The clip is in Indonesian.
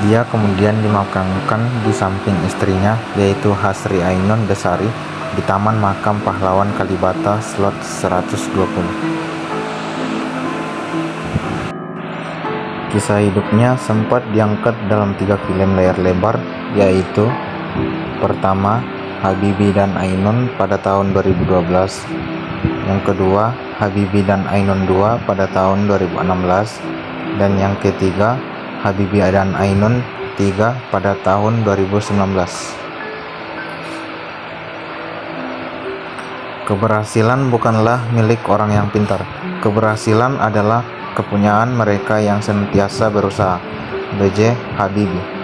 Dia kemudian dimakamkan di samping istrinya, yaitu Hasri Ainun Besari, di Taman Makam Pahlawan Kalibata, Slot 120. Kisah hidupnya sempat diangkat dalam 3 film layar lebar, yaitu pertama, Habibie dan Ainun pada tahun 2012, yang kedua, Habibie dan Ainun 2 pada tahun 2016, dan yang ketiga, Habibie dan Ainun 3 pada tahun 2019. Keberhasilan bukanlah milik orang yang pintar. Keberhasilan adalah kepunyaan mereka yang senantiasa berusaha. B.J. Habibie.